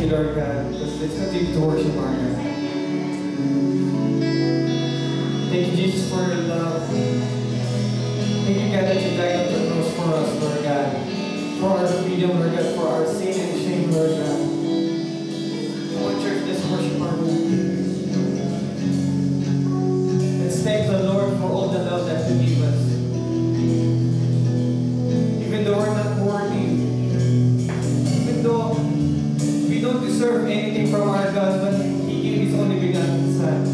you, Lord God, because let's continue to worship our God. Thank you, Jesus, for your love. Thank you, God, that you died on the cross for us, Lord God. For our freedom, Lord God, for our sin and shame, Lord God. Come on, church, let's worship our God. Let's thank the Lord for all the love that He gave us. Even though we're not worthy, even though we don't deserve anything from our God, but He gave His only begotten Son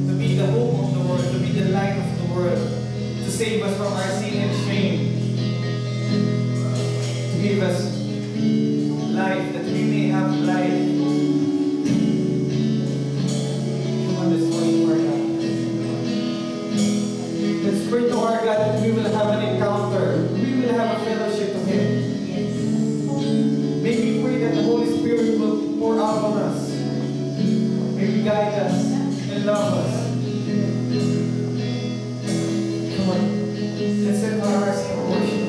to be the hope of the world, to be the light of the world, to save us from our sin and shame, to give us life, that we may have life. Come on, let's worship our God. Let's pray to our God that we will have an encounter, we will have a fellowship to Him. May we pray that the Holy Spirit will pour out on us. May we guide us and love us. Come on, let's set our hearts in worship.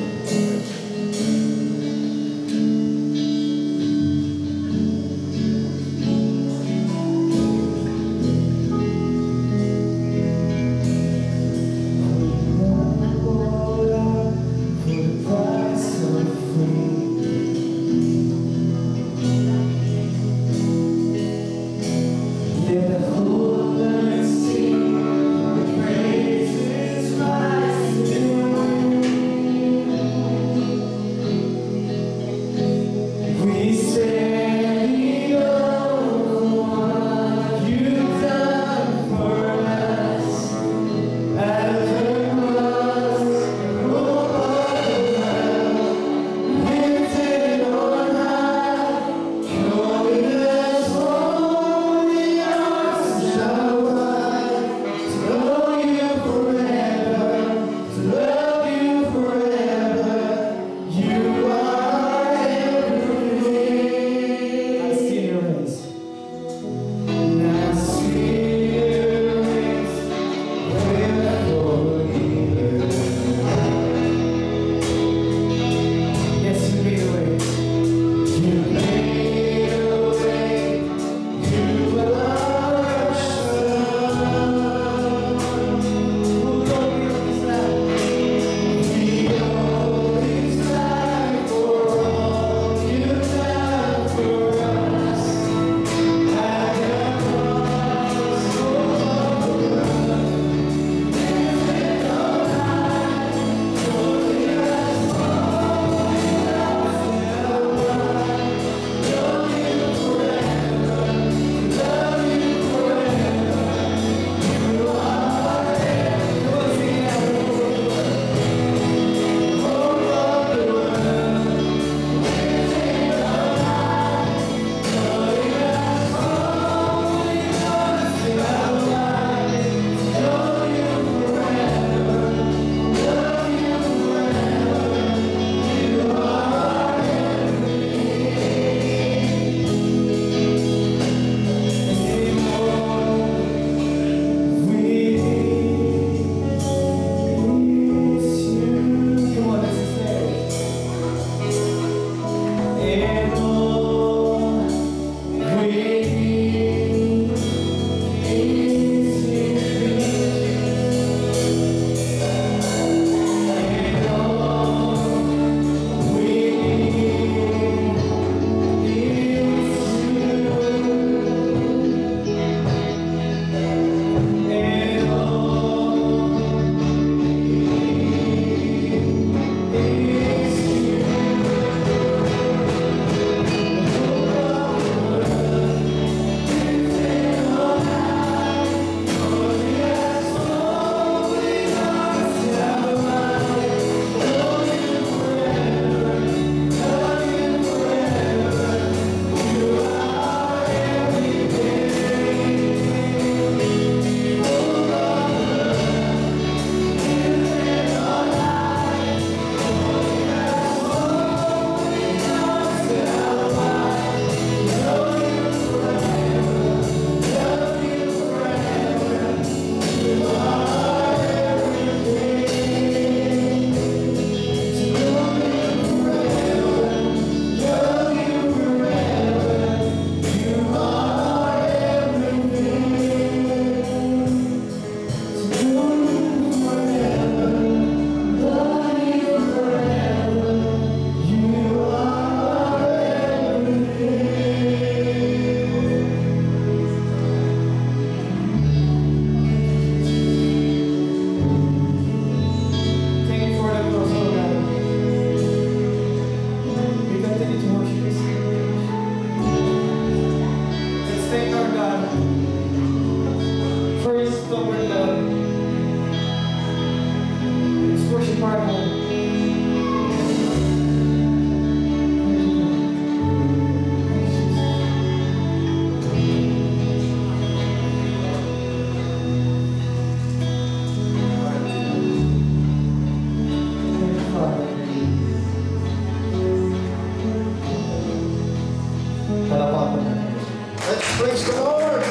Praise the Lord!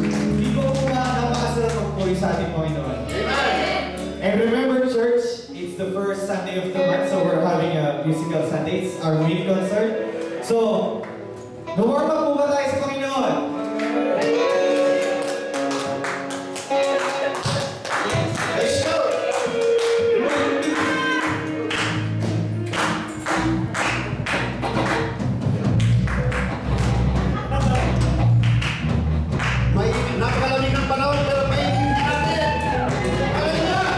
Hindi ko po napakasarap magpuri sa ating Panginoon. Amen! And remember, church, it's the first Sunday of the month, so we're having a musical Sunday. It's our main concert. So, warm up po ba tayo sa Panginoon? Let's go! May napakalamig ng panahon pero may natin! Hallelujah!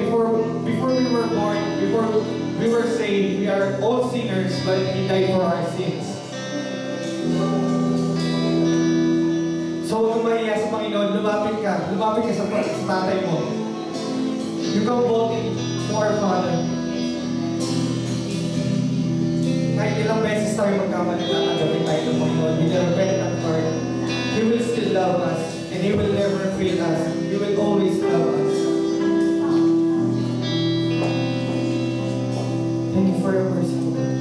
before we were born, before we were saved, we are all sinners, but He died for our sins. So huwag kang mahiya sa Panginoon, lumapit ka sa tatay mo. You come boldly to our Father. Kahit ilang beses tayo magkamali, tatanggapin tayo ng Panginoon with a repentant heart. He will still love us, and He will never fail us. He will always love us. Thank you for your mercy, Lord.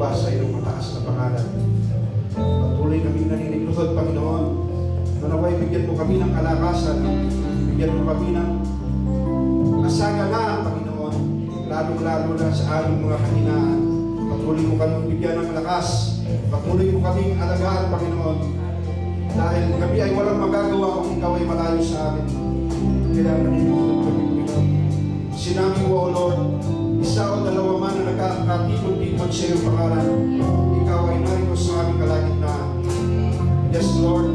inuubas sa iyong mataas na pangalan. Patuloy kaming naniniluhod, Panginoon, na naway bigyan mo kami ng kalakasan, bigyan mo kami ng kasaganaan, Panginoon, lalong-lalo na sa aming mga kahinaan. Patuloy mo kaming bigyan ng lakas, patuloy mo kaming alagaan, Panginoon, dahil kami ay walang magagawa kung ikaw ay malayo sa amin. Kaya naniniluhod kami, Panginoon. Sinabi mo, O Lord, isa o dalawa man na nagkakatipon-tipon sa iyong pangalan, ikaw ay narito sa aming kalagitnaan. Yes, Lord,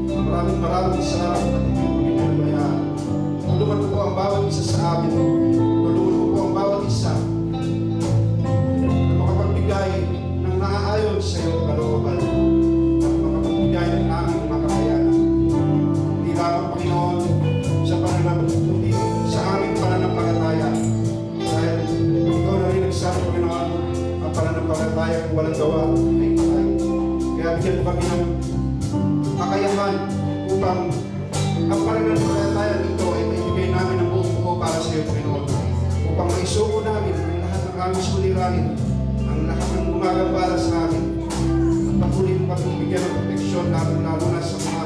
maraming salamat at iyong pagkakabayaan. Tulungan mo po ang bawat isa sa amin. Tulungan mo po ang bawat isa na makapagbigay ng naaayon sa iyong kalooban at makapagbigay ng aming makakayanan. Hindi lamang, Panginoon, sa pananampalataya, sa aming pananampalataya. Dahil ikaw na rin nagsabi, Panginoon, ang pananampalataya kung walang gawa ay patay. Kaya bigyan mo kami ng kakayahan upang ang pananampalataya ito ay maibigay namin ng buong buo para sa iyo, Panginoon. Upang maisuko namin ang lahat ng aming suliranin, ang lahat ng gumagambala sa amin. At patuloy mo kami bigyan ng proteksyon, lalo na sa mga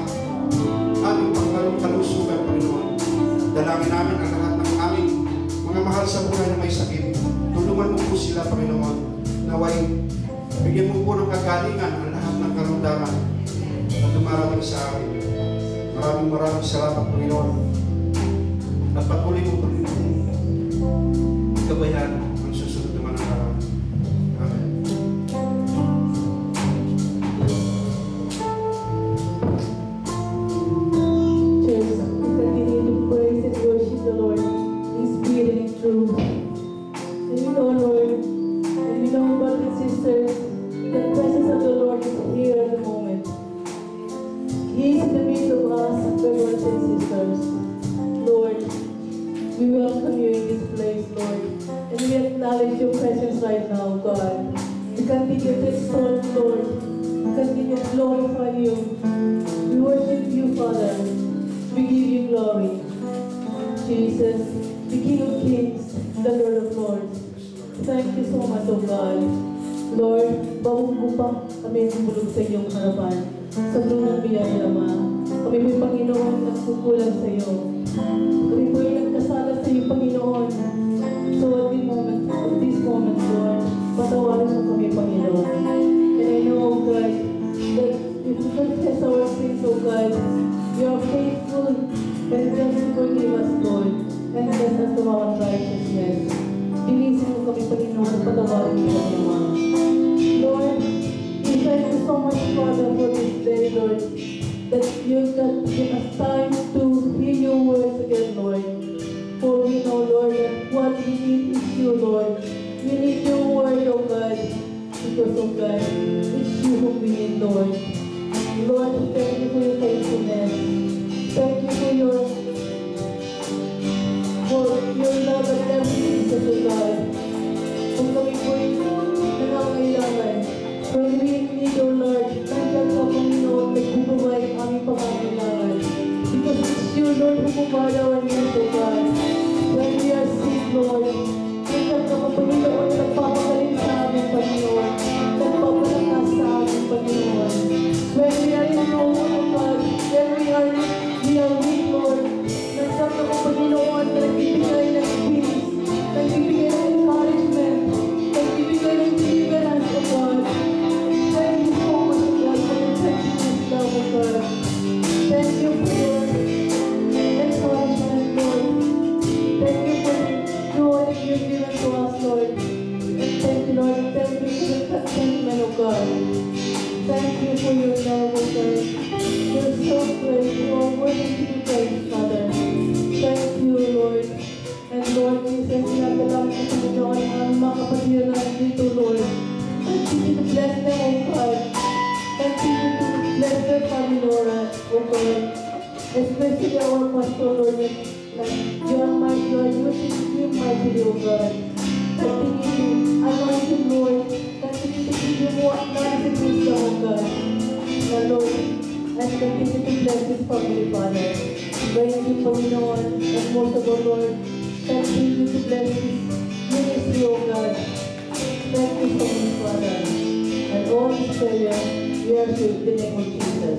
aming pangkalusugan, Panginoon. Dalangin namin ang lahat ng aming mga mahal sa buhay na may sakit. Tulungan mo po sila, Panginoon, naway bigyan mo po ng kagalingan ang lahat ng karamdaman na dumarating sa amin. Maraming salamat, Panginoon. At patuloy mo po rin gabayan ang susunod naman ng araw. Amen. Church, we continue to praise and worship the Lord in spirit and in truth. And we know, Lord, and we know, brothers and sisters, the presence of the Lord is here at the moment. He is in the midst of us, brothers and sisters. Lord, we welcome you in this place, Lord. And we acknowledge your presence right now, God. We continue to exalt, Lord. We continue to glorify you. We worship you, Father. We give you glory. Jesus, the King of Kings, the Lord of Lords. Thank you so much, O God. Lord, bawang upang kami humulog sa iyong harapan. Sa tunang biyaya, Ama. Kami po'y Panginoon nagkukulang sa iyo. Kami po'y nagkasala sa iyo, Panginoon. So at this moment, Lord, patawarin mo kami, Panginoon. And I know, O God, that if we confess our sins, O God, you are faithful and just to forgive us, Lord, and bless us to our righteousness. Bilisin mo kami, Panginoon, patawarin mo kami, Ama. Lord, we thank you so much, Father, for this day, Lord, that you've given us time to hear your words again, Lord. For we know, Lord, that what we need is you, Lord. We need your word, O God, because, O God, it's you whom we need, Lord. Lord, thank you for your faithfulness. Thank you for your love and everything, O God. Kung kami po'y nangangailangan, when we need, O Lord, nandiyan ka, Panginoon, nagpuprovide ang aming pangangailangan. Because it's you, Lord, who provide our needs, O God. When we are sick, Lord, nandiyan ka, Panginoon, nagpapagaling sa amin, Panginoon. Nagpapalakas sa amin, Panginoon. When we are in low, O God, when we are weak, Lord, nandiyan ka, Panginoon, nagbibigay ng peace, nagbibigay ng encouragement, nagbibigay ng deliverance, O God. Thank you so much, O God, for your faithfulness, love, O God. Thank you for your encouragement, Lord. Thank you for the joy that you've given to us, Lord. And thank you, Lord. Thank you for your contentment, O God. Thank you for your love, O God. You're so great. You are worthy to be praised, Father. Thank you, Lord. And Lord, Jesus, sinagalaman ko sa Panginoon ang aming mga kapatid na nandito, Lord. Continue to bless them, O God. Continue to bless their family, Lord, O God. Especially our pastor, Lord, that you are using him mightily, O God. Continue to anoint him, Lord. Continue to give him more knowledge and wisdom, O God. Na Lord, and continue to bless his family, Father. Thank you, Panginoon, and most of all, Lord, continue to bless his ministry, O God. Thank you so much, Father. prayer, we are filled in the name of Jesus.